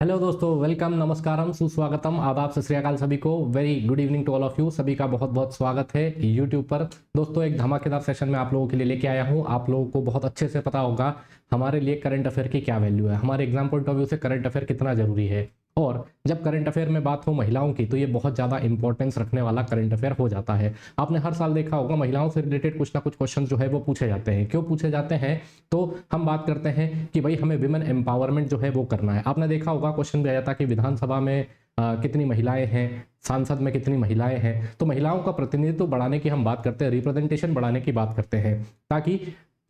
Hello दोस्तों, welcome, नमस्कारम, सुस्वागतम, आदाब, सत श्री अकाल सभी को। Very good evening to all of you. सभी का बहुत बहुत स्वागत है यूट्यूब पर। दोस्तों, एक धमाकेदार सेशन में आप लोगों के लिए लेके आया हूँ। आप लोगों को बहुत अच्छे से पता होगा हमारे लिए करंट अफेयर की क्या वैल्यू है, हमारे एग्जाम पॉइंट ऑफ व्यू से करंट अफेयर कितना जरूरी है। और जब करंट अफेयर में बात हो महिलाओं की तो ये बहुत ज़्यादा इंपॉर्टेंस रखने वाला करंट अफेयर हो जाता है। आपने हर साल देखा होगा महिलाओं से रिलेटेड कुछ ना कुछ क्वेश्चन जो है वो पूछे जाते हैं। क्यों पूछे जाते हैं? तो हम बात करते हैं कि भाई हमें विमेन एम्पावरमेंट जो है वो करना है। आपने देखा होगा क्वेश्चन भी आया था कि विधानसभा में कितनी महिलाएं हैं, सांसद में कितनी महिलाएं हैं। तो महिलाओं का प्रतिनिधित्व बढ़ाने की हम बात करते हैं, रिप्रेजेंटेशन बढ़ाने की बात करते हैं, ताकि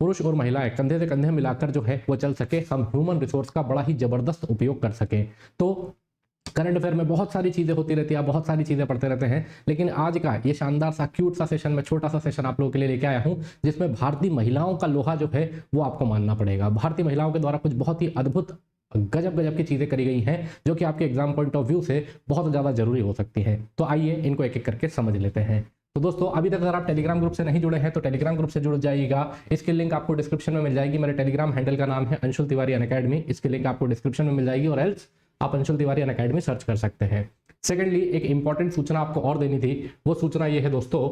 पुरुष और महिलाएं कंधे से कंधे मिलाकर जो है वो चल सके, हम ह्यूमन रिसोर्स का बड़ा ही जबरदस्त उपयोग कर सकें। तो करंट अफेयर में बहुत सारी चीजें होती रहती है, आप बहुत सारी चीजें पढ़ते रहते हैं, लेकिन आज का ये शानदार सा क्यूट सा सेशन में छोटा सा सेशन आप लोगों के लिए लेके आया हूं, जिसमें भारतीय महिलाओं का लोहा जो है वो आपको मानना पड़ेगा। भारतीय महिलाओं के द्वारा कुछ बहुत ही अद्भुत गजब गजब की चीजें करी गई हैं, जो कि आपके एग्जाम पॉइंट ऑफ व्यू से बहुत ज्यादा जरूरी हो सकती है। तो आइए इनको एक एक करके समझ लेते हैं। तो दोस्तों, अभी तक अगर आप टेलीग्राम ग्रुप से नहीं जुड़े हैं तो टेलीग्राम ग्रुप से जुड़ जाइएगा। इसकी लिंक आपको डिस्क्रिप्शन में मिल जाएगी। मेरे टेलीग्राम हैंडल का नाम है अंशुल तिवारी अनअकैडमी। इसकी लिंक आपको डिस्क्रिप्शन में मिल जाएगी, और एल्स आप अंशुल तिवारी अनअकैडमी सर्च कर सकते हैं। सेकेंडली, एक इंपॉर्टेंट सूचना आपको और देनी थी। वो सूचना ये है दोस्तों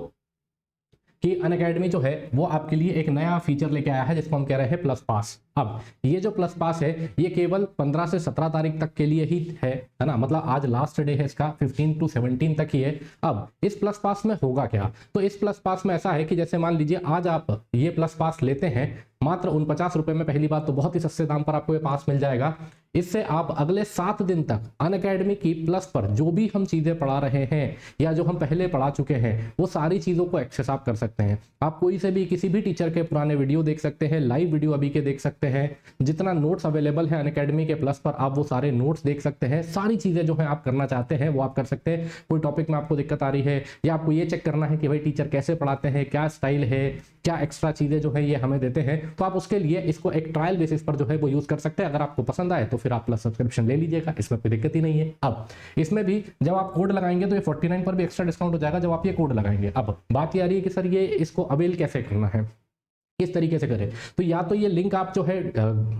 कि अनअकैडमी जो है वो आपके लिए एक नया फीचर लेके आया है, जिसको हम कह रहे हैं प्लस पास। अब ये जो प्लस पास है ये केवल 15 से 17 तारीख तक के लिए ही है ना। मतलब आज लास्ट डे है इसका, 15 to 17 तक ही है। अब इस प्लस पास में होगा क्या? तो इस प्लस पास में ऐसा है कि जैसे मान लीजिए आज आप ये प्लस पास लेते हैं मात्र 49 रुपए में। पहली बात तो बहुत ही सस्ते दाम पर आपको ये पास मिल जाएगा। इससे आप अगले 7 दिन तक अनअकैडमी की प्लस पर जो भी हम चीजें पढ़ा रहे हैं या जो हम पहले पढ़ा चुके हैं वो सारी चीजों को एक्सेस आप कर सकते हैं। आप कोई से भी किसी भी टीचर के पुराने वीडियो देख सकते हैं, लाइव वीडियो अभी के देख सकते हैं। जितना नोट्स अवेलेबल है अनअकैडमी के प्लस पर आप वो सारे नोट्स देख सकते हैं। सारी चीजें जो है आप करना चाहते हैं वो आप कर सकते हैं। कोई टॉपिक में आपको दिक्कत आ रही है या आपको ये चेक करना है कि भाई टीचर कैसे पढ़ाते हैं, क्या स्टाइल है, क्या एक्स्ट्रा चीजें जो है ये हमें देते हैं, तो आप उसके लिए इसको एक ट्रायल बेसिस पर जो है वो यूज कर सकते हैं। अगर आपको पसंद आए तो फिर आप प्लस सब्सक्रिप्शन ले लीजिएगा, इसमें कोई दिक्कत ही नहीं है। अब इसमें भी जब आप कोड लगाएंगे तो ये 49 पर भी एक्स्ट्रा डिस्काउंट हो जाएगा जब आप ये कोड लगाएंगे। अब बात ये आ रही है कि सर ये इसको अवेल कैसे करना है, किस तरीके से करें? तो या तो ये लिंक आप जो है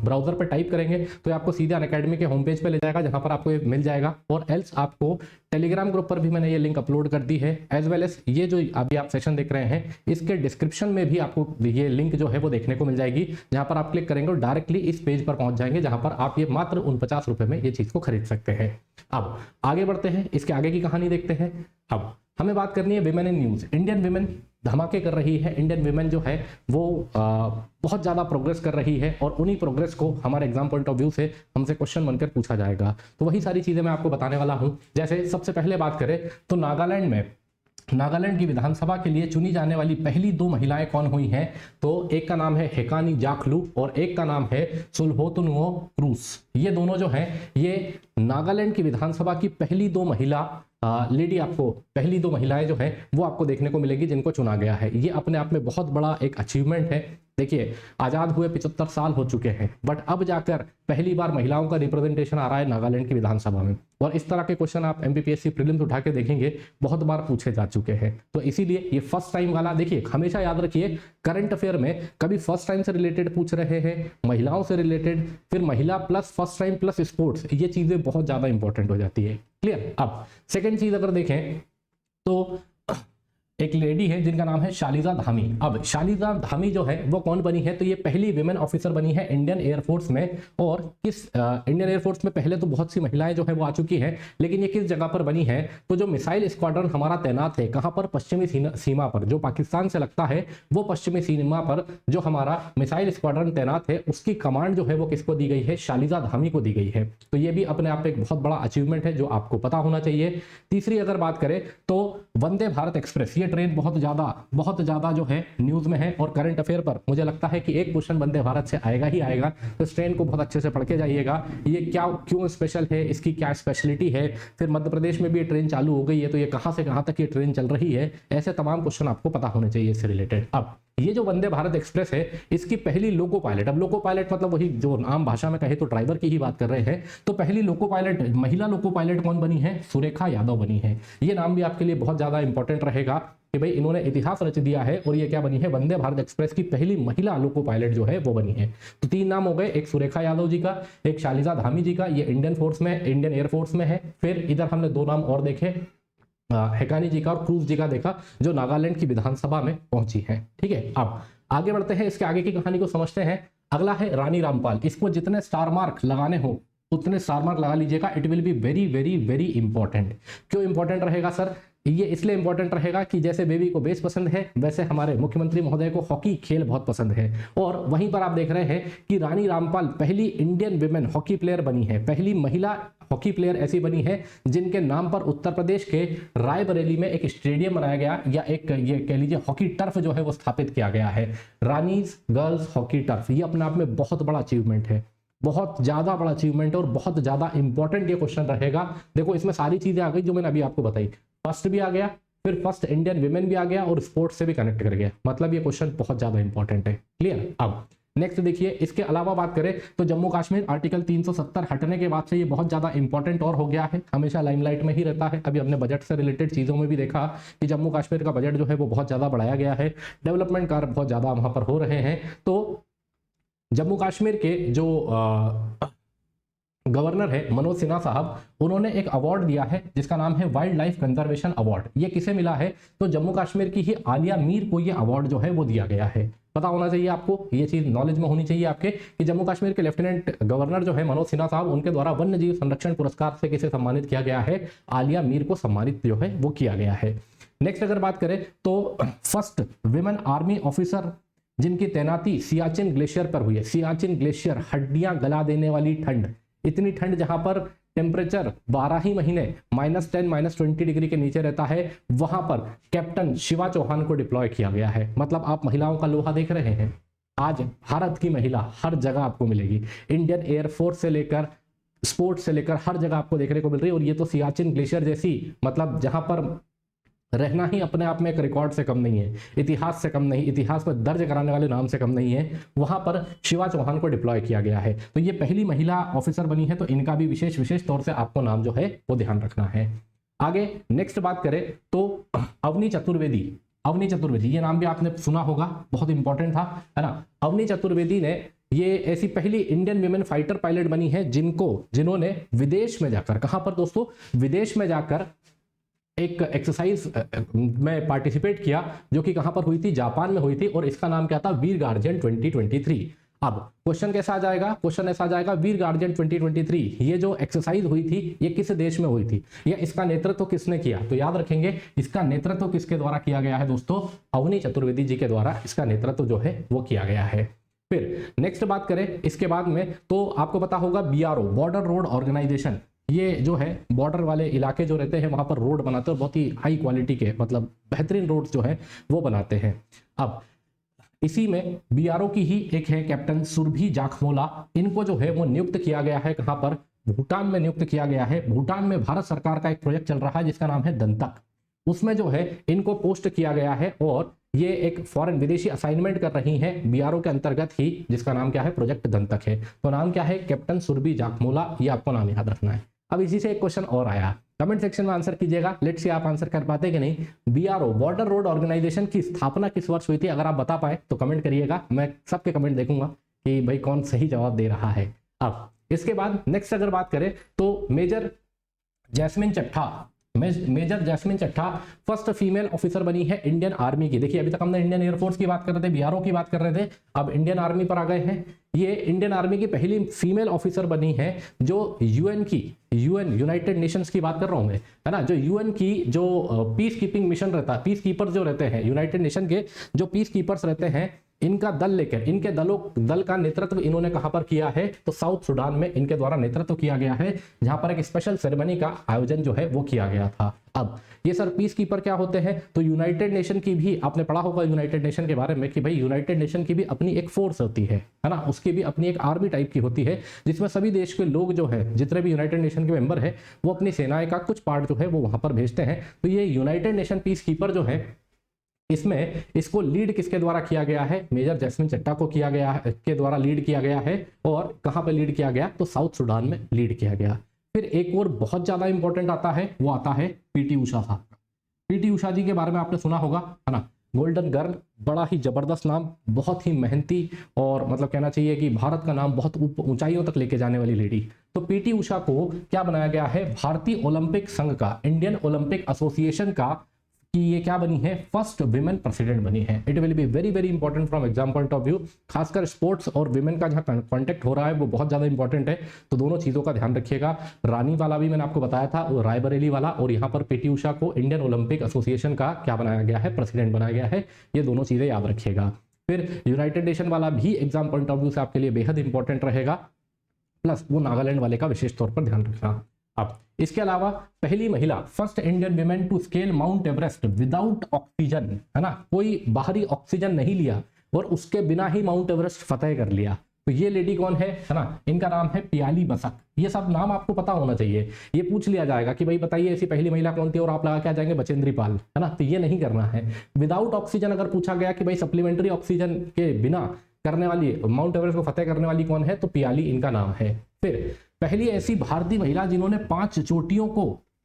ब्राउजर पर टाइप करेंगे तो ये आपको सीधे अनअकैडमी के होम पेज पे ले जाएगा, जहां पर आपको ये मिल जाएगा। और एल्स आपको टेलीग्राम ग्रुप पर भी मैंने ये लिंक अपलोड कर दी है, एज वेल एज ये जो अभी आप सेशन देख रहे हैं इसके डिस्क्रिप्शन में भी आपको ये लिंक जो है वो देखने को मिल जाएगी, जहां पर आप क्लिक करेंगे और डायरेक्टली इस पेज पर पहुंच जाएंगे, जहां पर आप ये मात्र 49 रुपए में ये चीज को खरीद सकते हैं। अब आगे बढ़ते हैं, इसके आगे की कहानी देखते हैं। अब हमें बात करनी है women in news. Indian women धमाके कर रही है। इंडियन विमेन जो है वो बहुत ज्यादा प्रोग्रेस कर रही है, और उन्हीं प्रोग्रेस को हमारे एग्जाम पॉइंट ऑफ व्यू से हमसे क्वेश्चन बनकर पूछा जाएगा। तो वही सारी चीजें मैं आपको बताने वाला हूं। जैसे सबसे पहले बात करें तो नागालैंड की विधानसभा के लिए चुनी जाने वाली पहली 2 महिलाएं कौन हुई हैं? तो एक का नाम है हेकानी जाखलू और एक का नाम है सुल्होतुनुओ क्रूस। ये दोनों जो हैं ये नागालैंड की विधानसभा की पहली 2 महिला लेडी, आपको पहली 2 महिलाएं जो है वो आपको देखने को मिलेगी जिनको चुना गया है। ये अपने आप में बहुत बड़ा एक अचीवमेंट है। देखिए, आजाद हुए 75 साल हो चुके हैं, बट अब जाकर पहली बार महिलाओं का रिप्रेजेंटेशन आ रहा है नागालैंड की विधानसभा में। और इस तरह के क्वेश्चन आप एमपीपीएससी प्रीलिम्स उठा के देखेंगे, बहुत बार पूछे जा चुके हैं। तो इसीलिए ये फर्स्ट टाइम वाला, देखिए हमेशा याद रखिए करंट अफेयर में कभी फर्स्ट टाइम से रिलेटेड पूछ रहे हैं, महिलाओं से रिलेटेड, फिर महिला plus first time plus sports, ये चीजें बहुत ज्यादा इंपॉर्टेंट हो जाती है। क्लियर? अब सेकेंड चीज अगर देखें तो एक लेडी है जिनका नाम है शालिजा धामी। अब शालिजा धामी जो है वो कौन बनी है? तो ये पहली विमेन ऑफिसर बनी है इंडियन एयरफोर्स में। और किस इंडियन एयरफोर्स में पहले तो बहुत सी महिलाएं जो है वो आ चुकी हैं, लेकिन ये किस जगह पर बनी है? तो जो मिसाइल स्क्वाड्रन हमारा तैनात है, कहां पर? पश्चिमी सीमा पर, जो पाकिस्तान से लगता है वो पश्चिमी सीमा पर जो हमारा मिसाइल स्क्वाड्रन तैनात है, उसकी कमांड जो है वो किसको दी गई है? शालिजा धामी को दी गई है। तो ये भी अपने आप में एक बहुत बड़ा अचीवमेंट है जो आपको पता होना चाहिए। तीसरी अगर बात करें तो वंदे भारत एक्सप्रेस, ये ट्रेन बहुत ज्यादा जो है न्यूज में है, और करंट अफेयर पर मुझे लगता है कि एक क्वेश्चन वंदे भारत से आएगा ही आएगा। तो इस ट्रेन को बहुत अच्छे से पढ़ के जाइएगा, ये क्या क्यों स्पेशल है, इसकी क्या स्पेशलिटी है, फिर मध्य प्रदेश में भी ये ट्रेन चालू हो गई है तो ये कहां से कहां तक ये ट्रेन चल रही है, ऐसे तमाम क्वेश्चन आपको पता होने चाहिए इससे रिलेटेड। अब ये जो वंदे भारत एक्सप्रेस है इसकी पहली लोको पायलट, अब लोको पायलट मतलब वही जो आम भाषा में कहे तो ड्राइवर की ही बात कर रहे हैं, तो पहली लोको पायलट, महिला लोको पायलट कौन बनी है? सुरेखा यादव बनी है। ये नाम भी आपके लिए बहुत ज्यादा इंपॉर्टेंट रहेगा कि भाई इन्होंने इतिहास रच दिया है और ये क्या बनी है? वंदे भारत एक्सप्रेस की पहली महिला लोको पायलट जो है वो बनी है। तो 3 नाम हो गए, एक सुरेखा यादव जी का, एक शालिजा धामी जी का, ये इंडियन फोर्स में, इंडियन एयरफोर्स में है। फिर इधर हमने 2 नाम और देखे, हेकानी जी का और क्रूज जी का देखा, जो नागालैंड की विधानसभा में पहुंची है। ठीक है, अब आगे बढ़ते हैं, इसके आगे की कहानी को समझते हैं। अगला है रानी रामपाल। इसको जितने स्टार मार्क लगाने हो उतने स्टार मार्क लगा लीजिएगा, it will be very very very important. क्यों इंपॉर्टेंट रहेगा सर? ये इसलिए इंपॉर्टेंट रहेगा कि जैसे बेबी को बेस पसंद है, वैसे हमारे मुख्यमंत्री महोदय को हॉकी खेल बहुत पसंद है। और वहीं पर आप देख रहे हैं कि रानी रामपाल पहली इंडियन विमेन हॉकी प्लेयर बनी है, पहली महिला हॉकी प्लेयर ऐसी बनी है जिनके नाम पर उत्तर प्रदेश के रायबरेली में एक स्टेडियम बनाया गया, या एक ये कह लीजिए हॉकी टर्फ जो है वो स्थापित किया गया है, रानीज गर्ल्स हॉकी टर्फ। ये अपने आप में बहुत बड़ा अचीवमेंट है, बहुत ज्यादा बड़ा अचीवमेंट है और बहुत ज्यादा इंपॉर्टेंट ये क्वेश्चन रहेगा। देखो इसमें सारी चीजें आ गई जो मैंने अभी आपको बताई, फर्स्ट भी आ गया, फिर फर्स्ट इंडियन विमेन भी आ गया और स्पोर्ट्स से भी कनेक्ट कर गया, मतलब ये क्वेश्चन बहुत ज्यादा इंपॉर्टेंट है। क्लियर? अब नेक्स्ट देखिए, इसके अलावा बात करें तो जम्मू कश्मीर आर्टिकल 370 हटने के बाद से ये बहुत ज्यादा इंपॉर्टेंट और हो गया है, हमेशा लाइमलाइट में ही रहता है। अभी हमने बजट से रिलेटेड चीजों में भी देखा कि जम्मू कश्मीर का बजट जो है वो बहुत ज्यादा बढ़ाया गया है, डेवलपमेंट कार्य बहुत ज्यादा वहां पर हो रहे हैं। तो जम्मू कश्मीर के जो गवर्नर है मनोज सिन्हा साहब, उन्होंने एक अवार्ड दिया है जिसका नाम है वाइल्ड लाइफ कंजर्वेशन अवार्ड। ये किसे मिला है? तो जम्मू कश्मीर की ही आलिया मीर को ये अवार्ड जो है वो दिया गया है। पता होना चाहिए आपको, ये चीज नॉलेज में होनी चाहिए आपके कि जम्मू कश्मीर के लेफ्टिनेंट गवर्नर जो है मनोज सिन्हा साहब, उनके द्वारा वन्य जीव संरक्षण पुरस्कार से किसे सम्मानित किया गया है? आलिया मीर को सम्मानित जो है वो किया गया है। नेक्स्ट अगर बात करें तो फर्स्ट विमेन आर्मी ऑफिसर जिनकी तैनाती सियाचिन ग्लेशियर पर हुई है। सियाचिन ग्लेशियर, हड्डियां गला देने वाली ठंड, इतनी ठंड जहां पर टेम्परेचर 12 ही महीने -10 -20 डिग्री के नीचे रहता है, वहां पर कैप्टन शिवा चौहान को डिप्लॉय किया गया है। मतलब आप महिलाओं का लोहा देख रहे हैं, आज भारत की महिला हर जगह आपको मिलेगी, इंडियन एयरफोर्स से लेकर स्पोर्ट्स से लेकर हर जगह आपको देखने को मिल रही है। और ये तो सियाचिन ग्लेशियर जैसी, मतलब जहां पर रहना ही अपने आप में एक रिकॉर्ड से कम नहीं है, इतिहास से कम नहीं, इतिहास में दर्ज कराने वाले नाम से कम नहीं है, वहां पर शिवा चौहान को डिप्लॉय किया गया है। तो ये पहली महिला ऑफिसर बनी है, तो इनका भी विशेष तौर से आपको नाम जो है वो ध्यान रखना है। आगे नेक्स्ट बात करें तो अवनी चतुर्वेदी। अवनी चतुर्वेदी ये नाम भी आपने सुना होगा, बहुत इंपॉर्टेंट था, है ना। अवनी चतुर्वेदी ने ये ऐसी पहली इंडियन विमेन फाइटर पायलट बनी है जिन्होंने विदेश में जाकर, कहां पर दोस्तों? विदेश में जाकर एक एक्सरसाइज में पार्टिसिपेट किया, जो कि कहां पर हुई थी? जापान में हुई थी, और इसका नाम क्या था? वीर गार्जियन 2023। अब क्वेश्चन कैसा आ जाएगा? क्वेश्चन ऐसा आ जाएगा, वीर गार्जियन 2023 ये जो एक्सरसाइज हुई थी ये किस देश में हुई थी, या इसका नेतृत्व किसने किया? तो याद रखेंगे, इसका नेतृत्व किसके द्वारा किया गया है दोस्तों? अवनी चतुर्वेदी जी के द्वारा इसका नेतृत्व जो है वो किया गया है। फिर नेक्स्ट बात करें इसके बाद में, तो आपको पता होगा BRO, बॉर्डर रोड ऑर्गेनाइजेशन, ये जो है बॉर्डर वाले इलाके जो रहते हैं वहां पर रोड बनाते हैं, बहुत ही हाई क्वालिटी के, मतलब बेहतरीन रोड जो है वो बनाते हैं। अब इसी में BRO की ही एक है कैप्टन सुरभि जाखमोला, इनको जो है वो नियुक्त किया गया है, कहां पर? भूटान में नियुक्त किया गया है। भूटान में भारत सरकार का एक प्रोजेक्ट चल रहा है जिसका नाम है दंतक, उसमें जो है इनको पोस्ट किया गया है, और ये एक फॉरेन विदेशी असाइनमेंट कर रही हैं BRO के अंतर्गत ही, जिसका नाम क्या है? प्रोजेक्ट दंतक है। तो नाम क्या है? कैप्टन सुरभि जाखमोला, ये आपको नाम याद रखना है। अब इसी से एक क्वेश्चन और आया, कमेंट सेक्शन में आंसर कीजिएगा, लेट्स सी आप आंसर कर पाते कि नहीं। BRO, बॉर्डर रोड ऑर्गेनाइजेशन की स्थापना किस वर्ष हुई थी? अगर आप बता पाए तो कमेंट करिएगा, मैं सबके कमेंट देखूंगा कि भाई कौन सही जवाब दे रहा है। अब इसके बाद नेक्स्ट अगर बात करें तो मेजर जैस्मिन चट्टा फर्स्ट फीमेल ऑफिसर बनी है इंडियन आर्मी की। देखिए अभी तक हमने इंडियन एयरफोर्स की बात कर रहे थे, BRO की बात कर रहे थे, अब इंडियन आर्मी पर आ गए हैं। ये इंडियन आर्मी की पहली फीमेल ऑफिसर बनी है जो यूनाइटेड नेशंस की बात कर रहा हूं मैं, है ना, जो UN की जो पीस कीपिंग मिशन रहता है, पीस कीपर जो रहते हैं, यूनाइटेड नेशन के जो पीस कीपर्स रहते हैं, इनका दल लेकर, इनके दल का नेतृत्व इन्होंने कहां पर किया है? तो साउथ सुडान में इनके द्वारा नेतृत्व किया गया है, जहां पर एक स्पेशल सेरेमनी का आयोजन जो है वो किया गया था। अब ये सर पीस कीपर क्या होते हैं? तो यूनाइटेड नेशन की भी आपने पढ़ा होगा यूनाइटेड नेशन के बारे में कि भाई यूनाइटेड नेशन की भी अपनी एक फोर्स होती है ना, उसकी भी अपनी एक आर्मी टाइप की होती है, जिसमें सभी देश के लोग जो है, जितने भी यूनाइटेड नेशन के मेंबर है, वो अपनी सेनाएं का कुछ पार्ट जो है वो वहां पर भेजते हैं। तो ये यूनाइटेड नेशन पीस कीपर जो है इसमें इसको लीड किसके द्वारा किया गया है? मेजर जैस्मिन चड्ढा को किया गया है, के द्वारा लीड किया गया है। और कहां पर लीड किया गया? तो साउथ सूडान में लीड किया गया। फिर एक और बहुत ज्यादा इंपॉर्टेंट आता है, वो आता है पीटी उषा साहब का। पीटी उषा जी के बारे में आपने सुना होगा, है ना, गोल्डन गर्ल, बड़ा ही जबरदस्त नाम, बहुत ही मेहनती और मतलब कहना चाहिए कि भारत का नाम बहुत ऊंचाइयों तक लेके जाने वाली लेडी। तो पीटी उषा को क्या बनाया गया है? भारतीय ओलंपिक संघ का, इंडियन ओलंपिक एसोसिएशन का, कि ये क्या बनी है? फर्स्ट विमेन प्रेसिडेंट बनी है। It will be very very important from exam point of view. खासकर स्पोर्ट्स और विमेन का जहां कॉन्टेक्ट हो रहा है वो बहुत ज्यादा इंपॉर्टेंट है, तो दोनों चीजों का ध्यान रखिएगा। रानी वाला भी मैंने आपको बताया था, वो रायबरेली वाला, और यहाँ पर पीटी उषा को इंडियन ओलंपिक एसोसिएशन का क्या बनाया गया है? प्रेसिडेंट बनाया गया है। ये दोनों चीजें याद रखिएगा। फिर यूनाइटेड नेशन वाला भी एग्जाम पॉइंट ऑफ व्यू से आपके लिए बेहद इंपॉर्टेंट रहेगा, प्लस वो नागालैंड वाले का विशेष तौर पर ध्यान रखना। अब इसके अलावा पहली महिला, first Indian women to scale Mount Everest without oxygen, है ना, कोई बाहरी ऑक्सीजन नहीं लिया और उसके बिना ही माउंट एवरेस्ट फतेह कर लिया। तो ये लेडी कौन है ना? इनका नाम है पियाली बसक। ये सब नाम आपको पता होना चाहिए। ये पूछ लिया जाएगा कि भाई बताइए ऐसी पहली महिला कौन थी, और आप लगा के आ जाएंगे बचेंद्री पाल, है ना, तो ये नहीं करना है। विदाउट ऑक्सीजन अगर पूछा गया कि भाई सप्लीमेंट्री ऑक्सीजन के बिना करने वाली, माउंट एवरेस्ट को फतेह करने वाली कौन है, तो पियाली इनका नाम है। फिर पहली ऐसी भारतीय महिला जिन्होंने 5 चोटियों को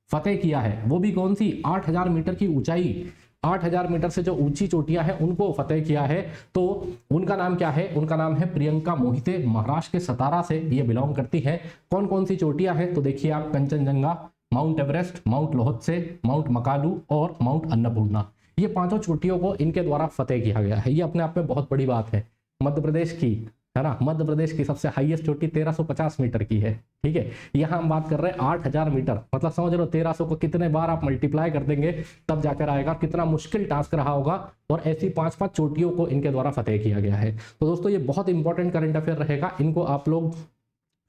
फतेह किया है, वो भी कौन सी? 8000 मीटर की ऊंचाई, 8000 मीटर से जो ऊंची चोटियां हैं उनको फतेह किया है। तो उनका नाम क्या है? उनका नाम है प्रियंका मोहिते। महाराष्ट्र के सतारा से ये बिलोंग करती है। कौन कौन सी चोटियां हैं? तो देखिए आप, Kanchenjunga, Mount Everest, Mount Lhotse, Mount Makalu और माउंट अन्नपूर्णा। ये 5 चोटियों को इनके द्वारा फतेह किया गया है। ये अपने आप में बहुत बड़ी बात है। मध्य प्रदेश की, है ना, मध्य प्रदेश की सबसे हाईएस्ट चोटी 1350 मीटर की है। ठीक है, यहां हम बात कर रहे हैं 8000 मीटर, मतलब समझ लो 1300 को कितने बार आप मल्टीप्लाई कर देंगे तब जाकर आएगा। कितना मुश्किल टास्क रहा होगा, और ऐसी 5 चोटियों को इनके द्वारा फतेह किया गया है। तो दोस्तों ये बहुत इंपॉर्टेंट करंट अफेयर रहेगा, इनको आप लोग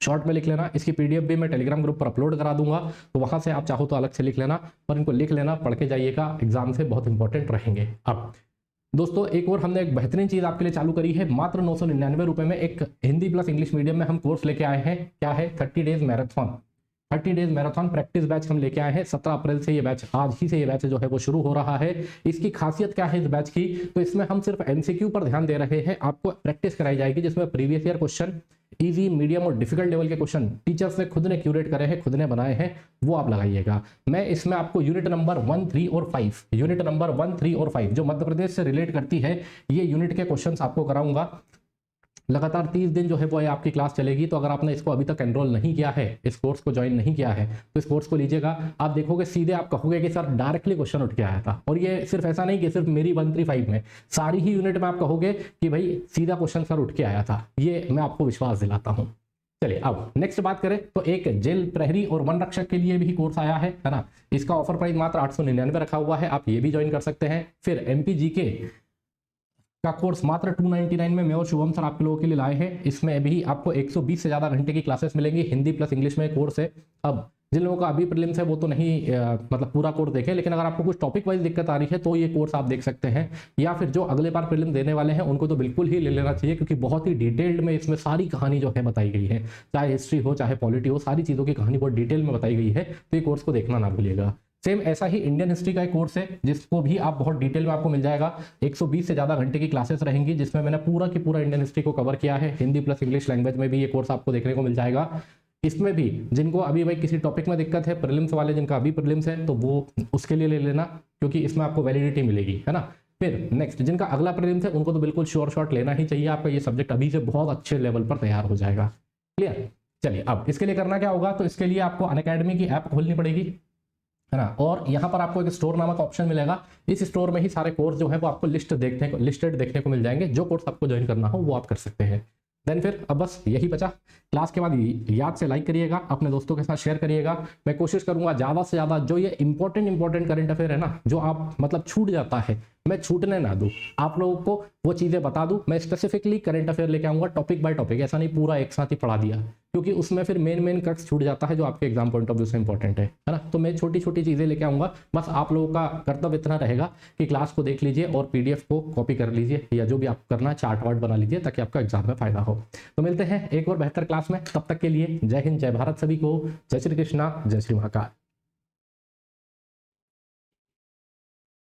शॉर्ट में लिख लेना। इसकी पीडीएफ भी मैं टेलीग्राम ग्रुप पर अपलोड करा दूंगा, तो वहां से आप चाहो तो अलग से लिख लेना, पर इनको लिख लेना, पढ़ के जाइएगा, एग्जाम से बहुत इंपॉर्टेंट रहेंगे। अब दोस्तों एक और हमने एक बेहतरीन चीज आपके लिए चालू करी है। मात्र 999 रुपए में एक हिंदी प्लस इंग्लिश मीडियम में हम कोर्स लेके आए हैं। क्या है? 30 days marathon. 30 days marathon practice batch हम लेके आए हैं। 17 अप्रैल से ये बैच, आज ही से ये बैच जो है वो शुरू हो रहा है। इसकी खासियत क्या है इस बैच की? तो इसमें हम सिर्फ एमसीक्यू पर ध्यान दे रहे हैं। आपको प्रैक्टिस कराई जाएगी जिसमें previous year question, easy, medium और डिफिकल्ट लेवल के क्वेश्चन टीचर्स ने खुद ने क्यूरेट करे हैं, खुद ने बनाए हैं, वो आप लगाइएगा। मैं इसमें आपको यूनिट नंबर 1, 3 और 5, यूनिट नंबर 1, 3 और 5 जो मध्य प्रदेश से रिलेट करती है, ये यूनिट के क्वेश्चंस आपको कराऊंगा। लगातार 30 दिन जो है वो आपकी क्लास चलेगी। तो अगर आपने इसको अभी तक एनरोल नहीं किया है, इस कोर्स को ज्वाइन नहीं किया है, तो इस कोर्स को लीजिएगा। आप देखोगे सीधे आप कहोगे कि सर डायरेक्टली क्वेश्चन उठ के आया था। और ये सिर्फ ऐसा नहीं कि सिर्फ मेरी 135 में, सारी ही यूनिट में आप कहोगे कि भाई सीधा क्वेश्चन सर उठ के आया था। ये मैं आपको विश्वास दिलाता हूँ। चलिए अब नेक्स्ट बात करें तो एक जेल प्रहरी और वन रक्षक के लिए भी कोर्स आया है ना। इसका ऑफर प्राइस मात्र 899 रखा हुआ है, आप ये भी ज्वाइन कर सकते हैं। फिर एमपीजीके का कोर्स मात्र 299 में मैं और शुभम सर आप लोगों के लिए लाए हैं। इसमें भी आपको 120 से ज्यादा घंटे की क्लासेस मिलेंगी। हिंदी प्लस इंग्लिश में कोर्स है। अब जिन लोगों का अभी प्रीलिम्स है वो तो नहीं मतलब पूरा कोर्स देखें, लेकिन अगर आपको कुछ टॉपिक वाइज दिक्कत आ रही है तो ये कोर्स आप देख सकते हैं, या फिर जो अगले बार प्रीलिम देने वाले हैं उनको तो बिल्कुल ही ले लेना चाहिए, क्योंकि बहुत ही डिटेल्ड में इसमें सारी कहानी जो है बताई गई है। चाहे हिस्ट्री हो चाहे पॉलिटी हो, सारी चीज़ों की कहानी बहुत डिटेल में बताई गई है। तो ये कोर्स को देखना ना भूलिएगा। सेम ऐसा ही इंडियन हिस्ट्री का एक कोर्स है जिसको भी आप बहुत डिटेल में आपको मिल जाएगा। 120 से ज़्यादा घंटे की क्लासेस रहेंगी जिसमें मैंने पूरा की पूरा इंडियन हिस्ट्री को कवर किया है। हिंदी प्लस इंग्लिश लैंग्वेज में भी ये कोर्स आपको देखने को मिल जाएगा। इसमें भी जिनको अभी भाई किसी टॉपिक में दिक्कत है, प्रीलिम्स वाले जिनका अभी प्रीलिम्स है, तो वो उसके लिए ले लेना, क्योंकि इसमें आपको वैलिडिटी मिलेगी, है ना। फिर नेक्स्ट जिनका अगला प्रीलिम्स है उनको तो बिल्कुल श्योर शॉट लेना ही चाहिए। आपका ये सब्जेक्ट अभी से बहुत अच्छे लेवल पर तैयार हो जाएगा। क्लियर। चलिए अब इसके लिए करना क्या होगा, तो इसके लिए आपको अनअकैडमी की ऐप खोलनी पड़ेगी, है ना। और यहाँ पर आपको एक स्टोर नामक ऑप्शन मिलेगा। इस स्टोर में ही सारे कोर्स जो है वो आपको लिस्टेड देखने को मिल जाएंगे। जो कोर्स आपको ज्वाइन करना हो वो आप कर सकते हैं। देन फिर अब बस यही बचा। क्लास के बाद याद से लाइक करिएगा, अपने दोस्तों के साथ शेयर करिएगा। मैं कोशिश करूंगा ज़्यादा से ज़्यादा जो ये इंपॉर्टेंट करंट अफेयर है ना, जो आप मतलब छूट जाता है, मैं छूटने ना दूं, आप लोगों को वो चीज़ें बता दूं। मैं स्पेसिफिकली करंट अफेयर लेके आऊँगा टॉपिक बाय टॉपिक, ऐसा नहीं पूरा एक साथ ही पढ़ा दिया, क्योंकि उसमें फिर मेन क्रक्स छूट जाता है जो आपके एग्जाम पॉइंट ऑफ व्यू से इंपॉर्टेंट है ना। तो मैं छोटी छोटी चीज़ें लेके आऊँगा। बस आप लोगों का कर्तव्य इतना रहेगा कि क्लास को देख लीजिए और PDF को कॉपी कर लीजिए, या जो भी आप करना है चार्ट वार्ट बना लीजिए, ताकि आपका एग्जाम में फायदा हो। तो मिलते हैं एक और बेहतर क्लास में, तब तक के लिए जय हिंद, जय भारत सभी को। जय श्री कृष्णा, जय श्री महाकाल।